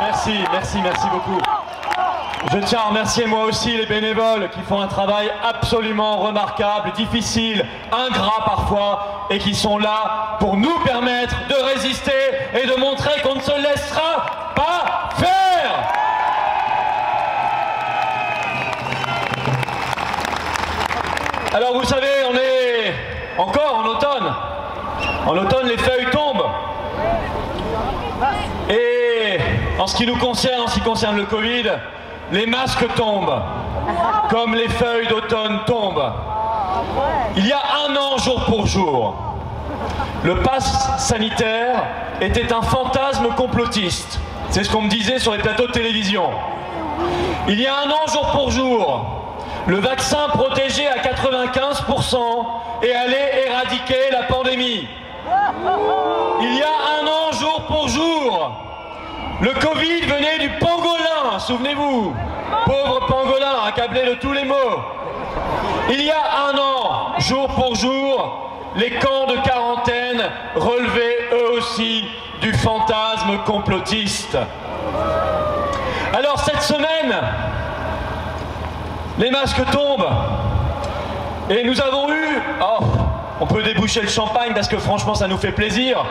Merci beaucoup. Je tiens à remercier moi aussi les bénévoles qui font un travail absolument remarquable, difficile, ingrat parfois, et qui sont là pour nous permettre de résister et de montrer qu'on ne se laissera pas faire. Alors vous savez, on est encore en automne. En automne, les feuilles tombent. Et en ce qui nous concerne, en ce qui concerne le Covid, les masques tombent, comme les feuilles d'automne tombent. Il y a un an, jour pour jour, le pass sanitaire était un fantasme complotiste. C'est ce qu'on me disait sur les plateaux de télévision. Il y a un an, jour pour jour, le vaccin protégeait à 95% et allait éradiquer la pandémie. Il y a un an, jour pour jour, le Covid venait du pangolin, souvenez-vous, pauvre pangolin, accablé de tous les maux. Il y a un an, jour pour jour, les camps de quarantaine relevaient eux aussi du fantasme complotiste. Alors cette semaine, les masques tombent et nous avons eu... Oh, on peut déboucher le champagne parce que franchement ça nous fait plaisir.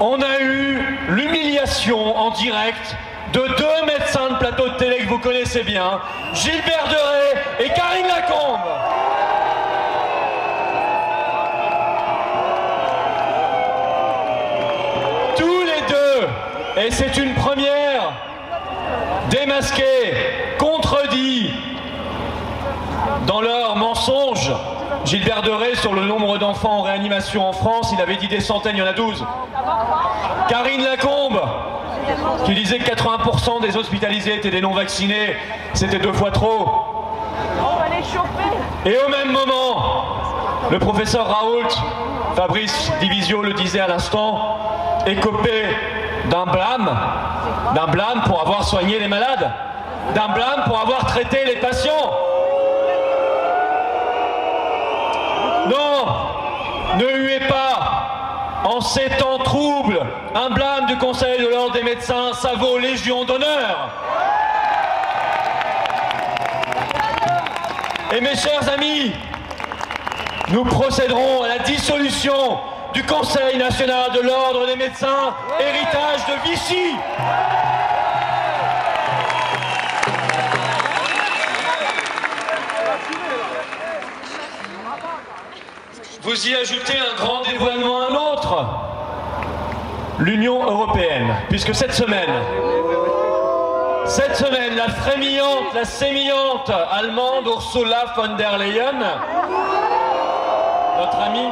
On a eu l'humiliation en direct de deux médecins de plateau de télé que vous connaissez bien, Gilbert Deray et Karine Lacombe. Tous les deux, et c'est une première, démasqués, contredits dans leurs mensonges. Gilbert Deray, sur le nombre d'enfants en réanimation en France, il avait dit des centaines, il y en a 12. Karine Lacombe, qui disait que 80% des hospitalisés étaient des non-vaccinés, c'était 2 fois trop. Et au même moment, le professeur Raoult, Fabrice Divisio le disait à l'instant, écopait d'un blâme pour avoir soigné les malades, d'un blâme pour avoir traité les patients. Non, ne huez pas, en ces temps troubles, un blâme du Conseil de l'Ordre des médecins, ça vaut Légion d'honneur. Et mes chers amis, nous procéderons à la dissolution du Conseil national de l'Ordre des médecins, héritage de Vichy. Vous y ajoutez un grand dévoilement à un autre, l'Union européenne, puisque cette semaine, la frémillante, la sémillante allemande Ursula von der Leyen, notre amie,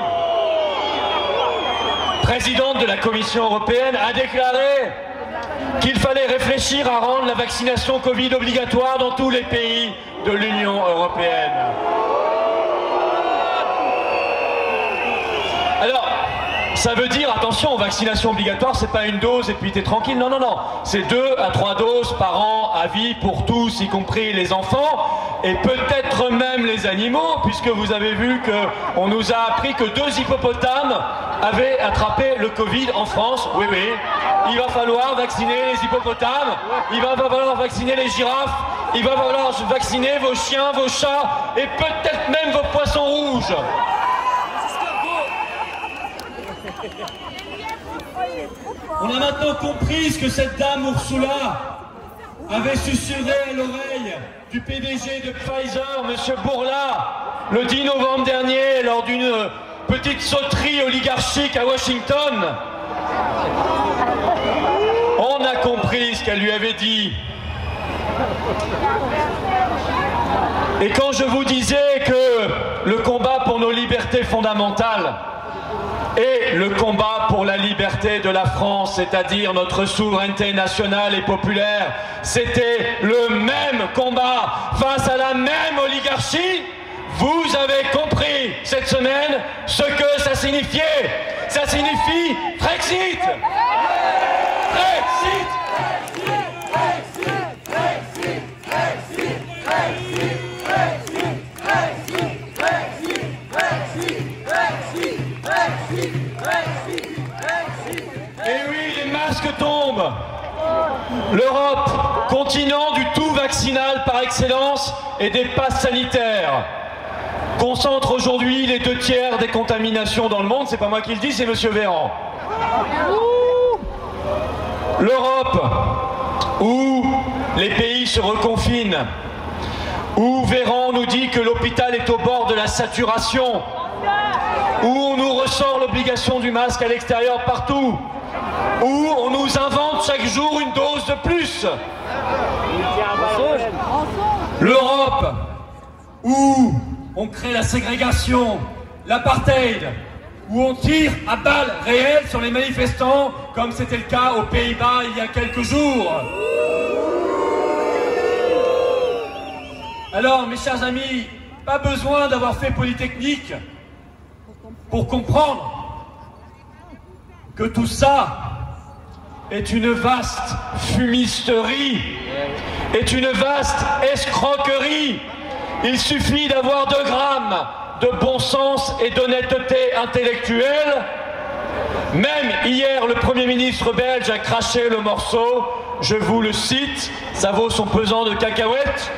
présidente de la Commission européenne, a déclaré qu'il fallait réfléchir à rendre la vaccination Covid obligatoire dans tous les pays de l'Union européenne. Alors, ça veut dire, attention, vaccination obligatoire, c'est pas une dose et puis t'es tranquille. Non, non, non. C'est 2 à 3 doses par an à vie pour tous, y compris les enfants, et peut-être même les animaux, puisque vous avez vu qu'on nous a appris que 2 hippopotames avaient attrapé le Covid en France. Oui, oui. Il va falloir vacciner les hippopotames, il va falloir vacciner les girafes, il va falloir vacciner vos chiens, vos chats, et peut-être même vos poissons rouges. On a maintenant compris ce que cette dame Ursula avait susurré à l'oreille du PDG de Pfizer, M. Bourla, le 10 novembre dernier, lors d'une petite sauterie oligarchique à Washington. On a compris ce qu'elle lui avait dit. Et quand je vous disais que le combat pour nos libertés fondamentales et le combat pour la liberté de la France, c'est-à-dire notre souveraineté nationale et populaire, c'était le même combat face à la même oligarchie. Vous avez compris cette semaine ce que ça signifiait. Ça signifie Brexit. Brexit. Et oui, les masques tombent. L'Europe, continent du tout vaccinal par excellence et des passes sanitaires, concentre aujourd'hui les 2/3 des contaminations dans le monde. C'est pas moi qui le dis, c'est monsieur Véran. L'Europe, où les pays se reconfinent, où Véran nous dit que l'hôpital est au bord de la saturation, où on nous ressort l'obligation du masque à l'extérieur partout, où on nous invente chaque jour une dose de plus. L'Europe, où on crée la ségrégation, l'apartheid, où on tire à balles réelles sur les manifestants, comme c'était le cas aux Pays-Bas il y a quelques jours. Alors, mes chers amis, pas besoin d'avoir fait Polytechnique pour comprendre que tout ça est une vaste fumisterie, est une vaste escroquerie. Il suffit d'avoir 2 grammes de bon sens et d'honnêteté intellectuelle. Même hier, le Premier ministre belge a craché le morceau. Je vous le cite, ça vaut son pesant de cacahuètes.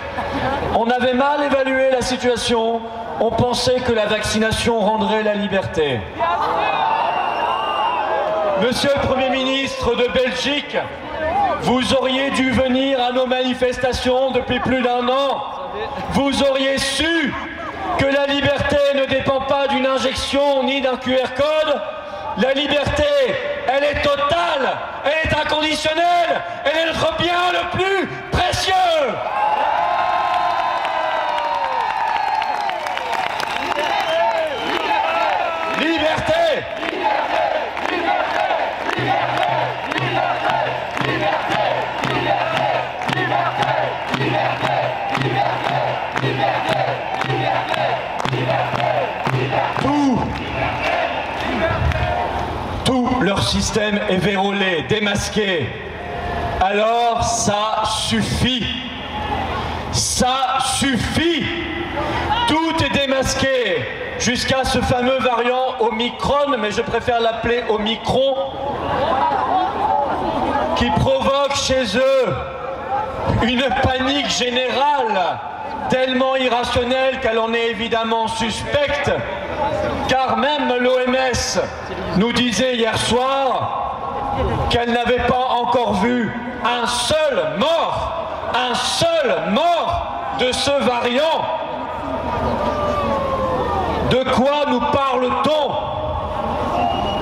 On avait mal évalué la situation. On pensait que la vaccination rendrait la liberté. Monsieur le Premier ministre de Belgique, vous auriez dû venir à nos manifestations depuis plus d'1 an. Vous auriez su que la liberté ne dépend pas d'une injection ni d'un QR code. La liberté, elle est totale, elle est inconditionnelle, elle est notre bien le plus précieux. Liberté. Tout leur système est vérolé, démasqué. Alors ça suffit. Ça suffit. Tout est démasqué. Jusqu'à ce fameux variant Omicron, mais je préfère l'appeler Omicron, qui provoque chez eux une panique générale, tellement irrationnelle qu'elle en est évidemment suspecte, car même l'OMS nous disait hier soir qu'elle n'avait pas encore vu un seul mort de ce variant. De quoi nous parle-t-on?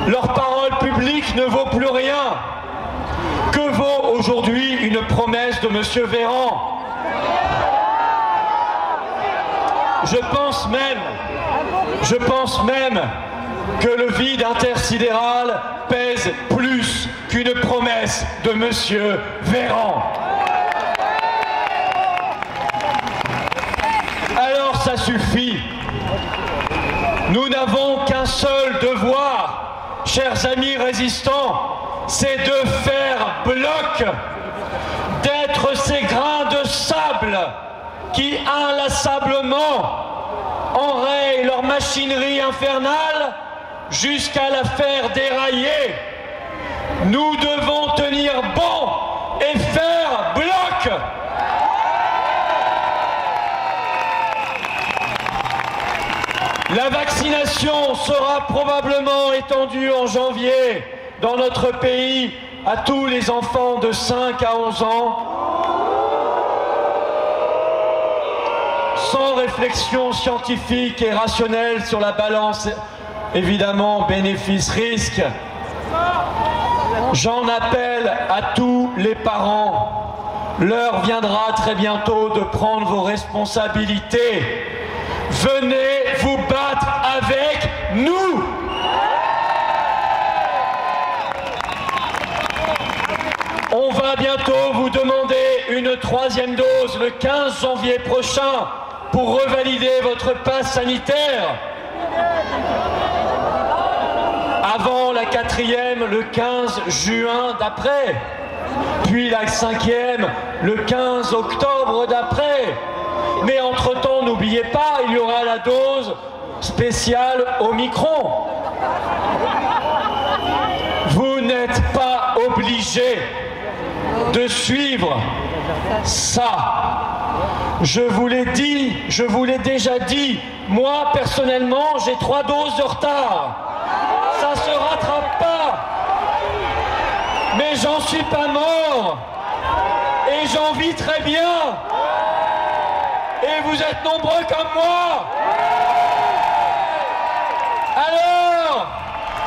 Leur parole publique ne vaut plus rien. Que vaut aujourd'hui une promesse de M. Véran? Je pense même que le vide intersidéral pèse plus qu'une promesse de M. Véran. Alors ça suffit. Nous n'avons qu'un seul devoir, chers amis résistants, c'est de faire bloc, d'être ces grains de sable qui inlassablement enrayent leur machinerie infernale jusqu'à la faire dérailler. Nous devons tenir bon et faire bloc. La vaccination sera probablement étendue en janvier dans notre pays à tous les enfants de 5 à 11 ans, sans réflexion scientifique et rationnelle sur la balance, évidemment, bénéfice-risque. J'en appelle à tous les parents. L'heure viendra très bientôt de prendre vos responsabilités. Venez vous battre avec nous. On va bientôt vous demander une 3e dose le 15 janvier prochain pour revalider votre passe sanitaire. Avant la 4e, le 15 juin d'après. Puis la 5e, le 15 octobre d'après. Mais entre-temps, n'oubliez pas, il y aura la dose spéciale Omicron. Vous n'êtes pas obligés de suivre ça. Je vous l'ai dit, je vous l'ai déjà dit, moi personnellement j'ai 3 doses de retard. Ça se rattrape pas. Mais j'en suis pas mort. Et j'en vis très bien. Et vous êtes nombreux comme moi. Alors,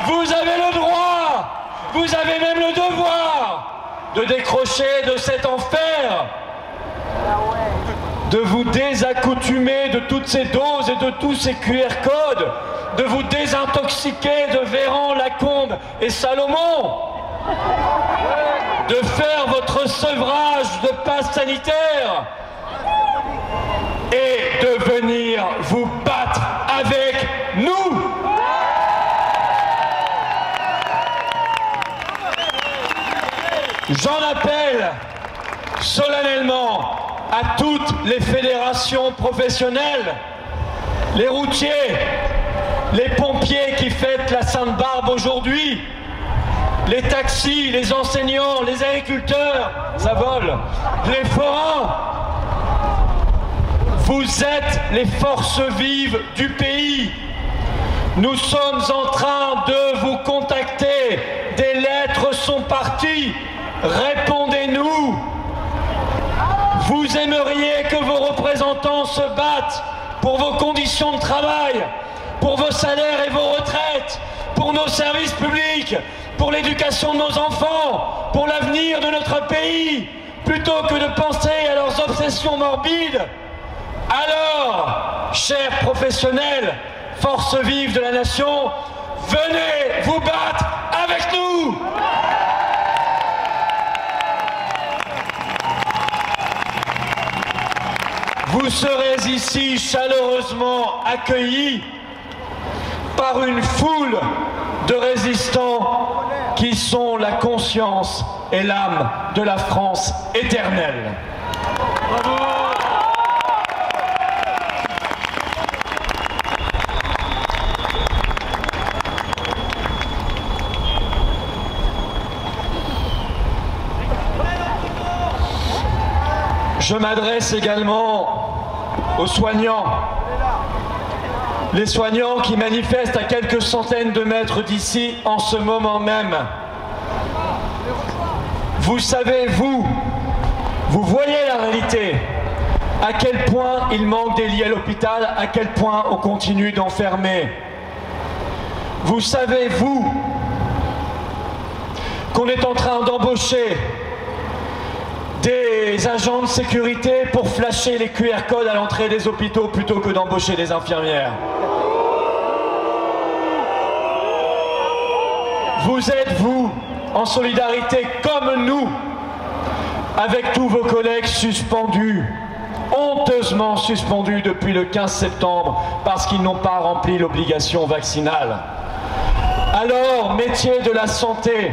vous avez le droit, vous avez même le devoir de décrocher de cet enfer, de vous désaccoutumer de toutes ces doses et de tous ces QR codes, de vous désintoxiquer de Véran, Lacombe et Salomon, de faire votre sevrage de passe sanitaire et de venir vous battre avec nous. J'en appelle solennellement à toutes les fédérations professionnelles, les routiers, les pompiers qui fêtent la Sainte-Barbe aujourd'hui, les taxis, les enseignants, les agriculteurs, ça vole, les forains. Vous êtes les forces vives du pays. Nous sommes en train de vous contacter. Des lettres sont parties. Répondez-nous. Vous aimeriez que vos représentants se battent pour vos conditions de travail, pour vos salaires et vos retraites, pour nos services publics, pour l'éducation de nos enfants, pour l'avenir de notre pays, plutôt que de penser à leurs obsessions morbides. Alors, chers professionnels, forces vives de la nation, venez vous battre avec nous! Vous serez ici chaleureusement accueillis par une foule de résistants qui sont la conscience et l'âme de la France éternelle. Bravo! Je m'adresse également aux soignants, les soignants qui manifestent à quelques centaines de mètres d'ici en ce moment même. Vous savez, vous voyez la réalité, à quel point il manque des lits à l'hôpital, à quel point on continue d'enfermer. Vous savez, vous, qu'on est en train d'embaucher des agents de sécurité pour flasher les QR codes à l'entrée des hôpitaux plutôt que d'embaucher des infirmières. Vous êtes, vous, en solidarité comme nous, avec tous vos collègues suspendus, honteusement suspendus depuis le 15 septembre parce qu'ils n'ont pas rempli l'obligation vaccinale. Alors, métiers de la santé,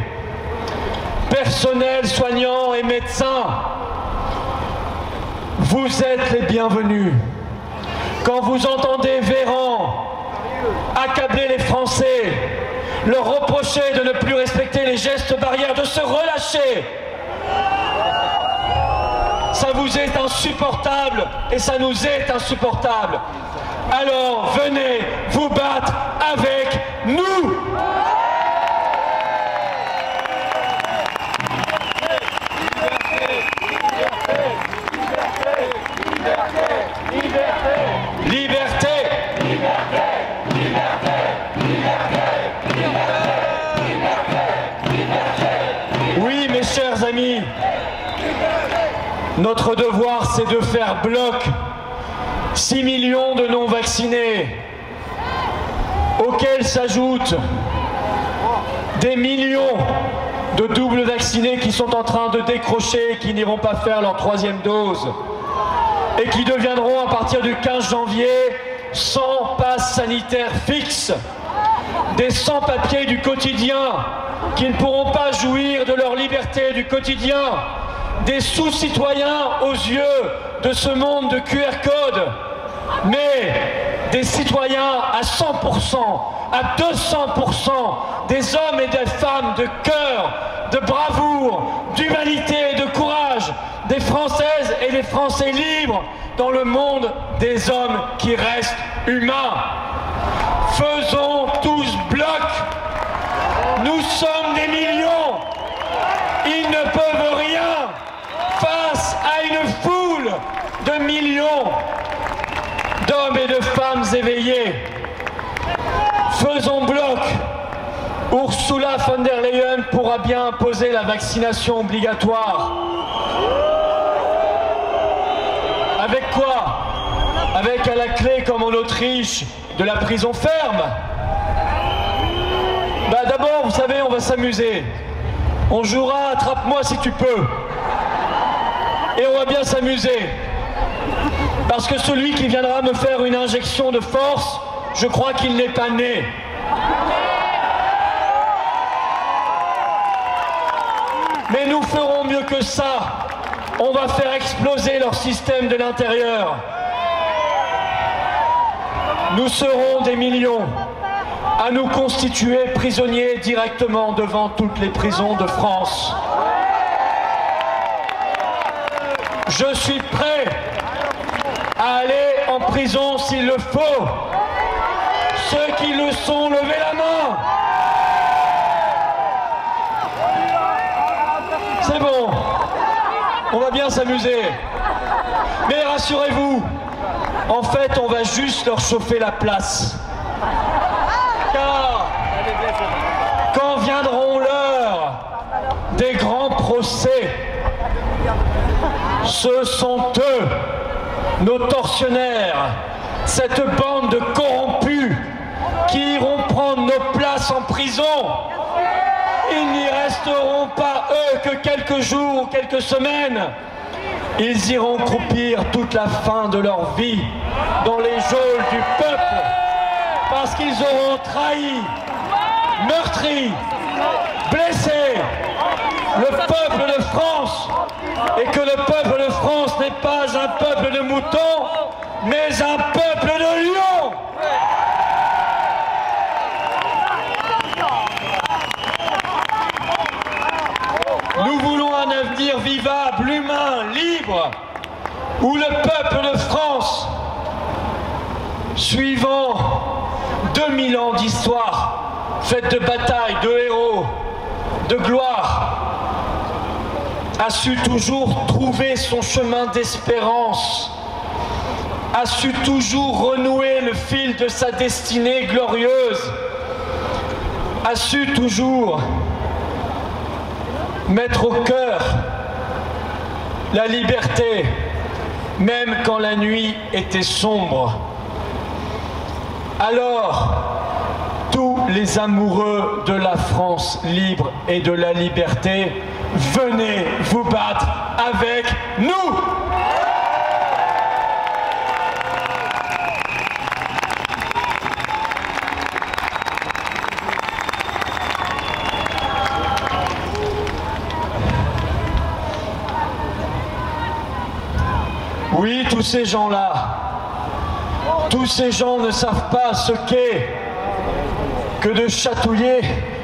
personnel soignant et médecins, vous êtes les bienvenus. Quand vous entendez Véran accabler les Français, leur reprocher de ne plus respecter les gestes barrières, de se relâcher, ça vous est insupportable et ça nous est insupportable. Alors venez vous battre avec nous. Oui, mes chers amis, notre devoir, c'est de faire bloc. 6 millions de non-vaccinés, auxquels s'ajoutent des millions de doubles vaccinés qui sont en train de décrocher et qui n'iront pas faire leur 3e dose et qui deviendront à partir du 15 janvier sans passe sanitaire fixe, des sans-papiers du quotidien qui ne pourront pas jouir de leur liberté du quotidien, des sous-citoyens aux yeux de ce monde de QR code, mais des citoyens à 100%, à 200%, des hommes et des femmes de cœur, de bravoure, d'humanité et de Français libres dans le monde des hommes qui restent humains. Faisons tous bloc. Nous sommes des millions. Ils ne peuvent rien face à une foule de millions d'hommes et de femmes éveillés. Faisons bloc. Ursula von der Leyen pourra bien imposer la vaccination obligatoire. Avec quoi? Avec à la clé, comme en Autriche, de la prison ferme. Bah d'abord, vous savez, on va s'amuser. On jouera Attrape-moi si tu peux. Et on va bien s'amuser. Parce que celui qui viendra me faire une injection de force, je crois qu'il n'est pas né. Mais nous ferons mieux que ça. On va faire exploser leur système de l'intérieur. Nous serons des millions à nous constituer prisonniers directement devant toutes les prisons de France. Je suis prêt à aller en prison s'il le faut. Ceux qui le sont, levez la main. C'est bon, on va bien s'amuser. Mais rassurez-vous, en fait, on va juste leur chauffer la place. Car quand viendront l'heure des grands procès, ce sont eux, nos tortionnaires, cette bande de corrompus qui iront prendre nos places en prison. Ils n'y resteront pas, eux, que quelques jours ou quelques semaines. Ils iront croupir toute la fin de leur vie dans les geôles du peuple, parce qu'ils auront trahi, meurtri, blessé le peuple de France, et que le peuple de France n'est pas un peuple de moutons, mais un peuple de lions. Nous voulons un avenir vivable, humain, libre, où le peuple de France, suivant 2000 ans d'histoire, faite de batailles, de héros, de gloire, a su toujours trouver son chemin d'espérance, a su toujours renouer le fil de sa destinée glorieuse, a su toujours mettre au cœur la liberté, même quand la nuit était sombre. Alors, tous les amoureux de la France libre et de la liberté, venez vous battre avec nous! Oui, tous ces gens-là, tous ces gens ne savent pas ce qu'est que de chatouiller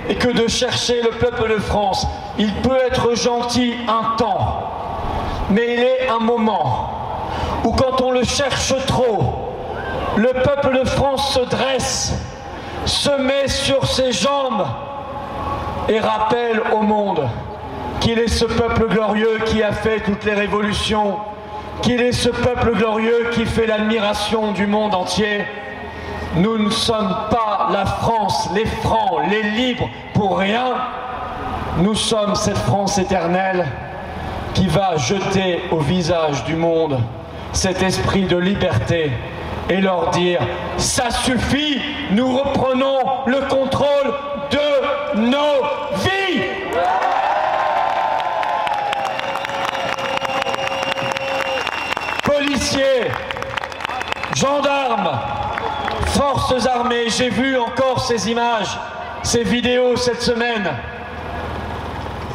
et que de chercher le peuple de France. Il peut être gentil un temps, mais il est un moment où quand on le cherche trop, le peuple de France se dresse, se met sur ses jambes et rappelle au monde qu'il est ce peuple glorieux qui a fait toutes les révolutions, qu'il est ce peuple glorieux qui fait l'admiration du monde entier. Nous ne sommes pas la France, les francs, les libres pour rien. Nous sommes cette France éternelle qui va jeter au visage du monde cet esprit de liberté et leur dire « ça suffit, nous reprenons le contrôle de nos vies !» Policiers, gendarmes, forces armées, j'ai vu encore ces images, ces vidéos cette semaine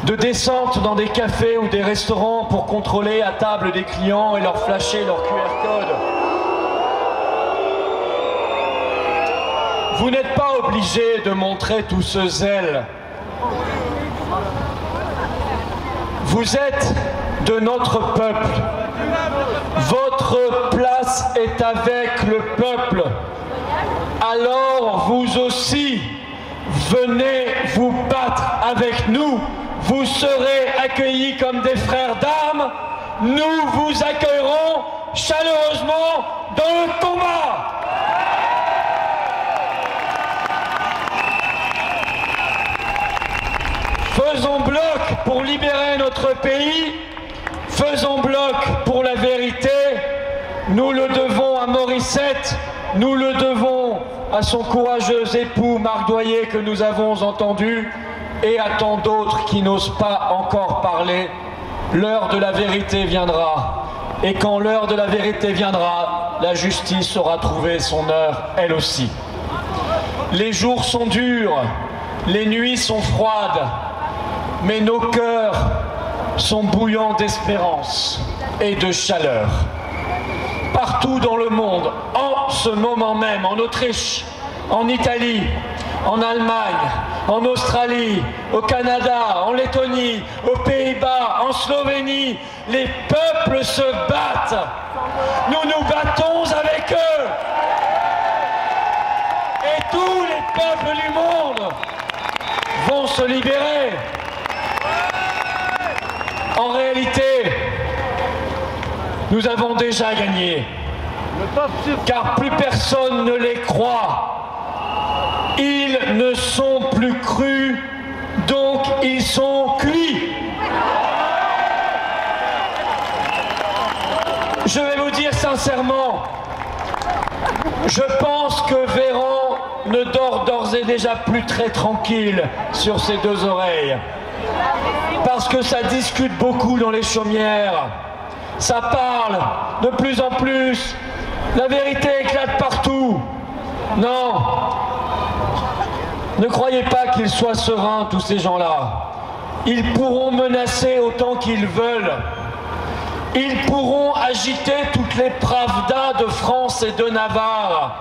de descente dans des cafés ou des restaurants pour contrôler à table des clients et leur flasher leur QR code. Vous n'êtes pas obligés de montrer tout ce zèle. Vous êtes de notre peuple. Votre place est avec le peuple. Alors vous aussi, venez vous battre avec nous. Vous serez accueillis comme des frères d'armes. Nous vous accueillerons chaleureusement dans le combat. Faisons bloc pour libérer notre pays. Faisons bloc pour la vérité. Nous le devons à Morissette. Nous le devons à son courageux époux Marc Doyer que nous avons entendu et à tant d'autres qui n'osent pas encore parler. L'heure de la vérité viendra. Et quand l'heure de la vérité viendra, la justice aura trouvé son heure, elle aussi. Les jours sont durs, les nuits sont froides, mais nos cœurs sont bouillants d'espérance et de chaleur. Partout dans le monde, en ce moment même, en Autriche, en Italie, en Allemagne, en Australie, au Canada, en Lettonie, aux Pays-Bas, en Slovénie, les peuples se battent. Nous nous battons avec eux. Et tous les peuples du monde vont se libérer. En réalité, nous avons déjà gagné, car plus personne ne les croit. Ils ne sont plus crus, donc ils sont cuits. Je vais vous dire sincèrement, je pense que Véran ne dort d'ores et déjà plus très tranquille sur ses deux oreilles. Parce que ça discute beaucoup dans les chaumières. Ça parle de plus en plus. La vérité éclate partout. Non. Ne croyez pas qu'ils soient sereins, tous ces gens-là. Ils pourront menacer autant qu'ils veulent. Ils pourront agiter toutes les pravdas de France et de Navarre.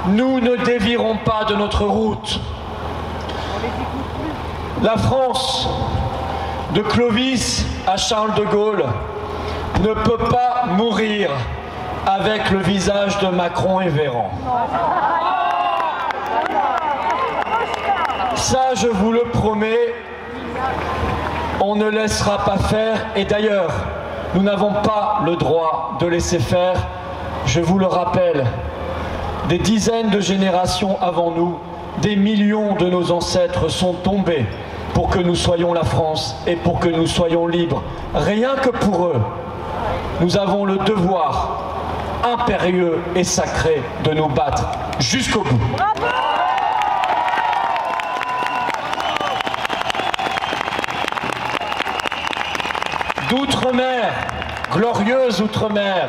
Nous ne dévierons pas de notre route. La France, de Clovis à Charles de Gaulle, ne peut pas mourir avec le visage de Macron et Véran. Ça, je vous le promets, on ne laissera pas faire. Et d'ailleurs, nous n'avons pas le droit de laisser faire. Je vous le rappelle, des dizaines de générations avant nous, des millions de nos ancêtres sont tombés pour que nous soyons la France et pour que nous soyons libres. Rien que pour eux, nous avons le devoir impérieux et sacré de nous battre jusqu'au bout. D'outre-mer, glorieuse outre-mer,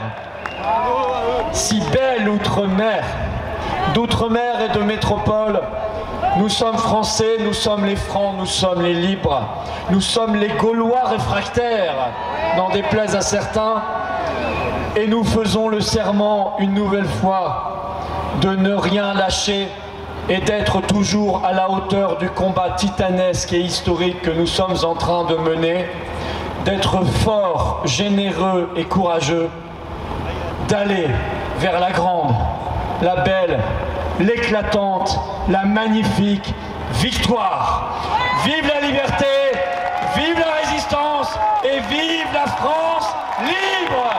si belle outre-mer, d'outre-mer et de métropole, nous sommes français, nous sommes les francs, nous sommes les libres, nous sommes les Gaulois réfractaires, n'en déplaise à certains, et nous faisons le serment une nouvelle fois de ne rien lâcher et d'être toujours à la hauteur du combat titanesque et historique que nous sommes en train de mener, d'être forts, généreux et courageux, d'aller vers la grande, la belle, l'éclatante, la magnifique victoire. Vive la liberté, vive la résistance et vive la France libre!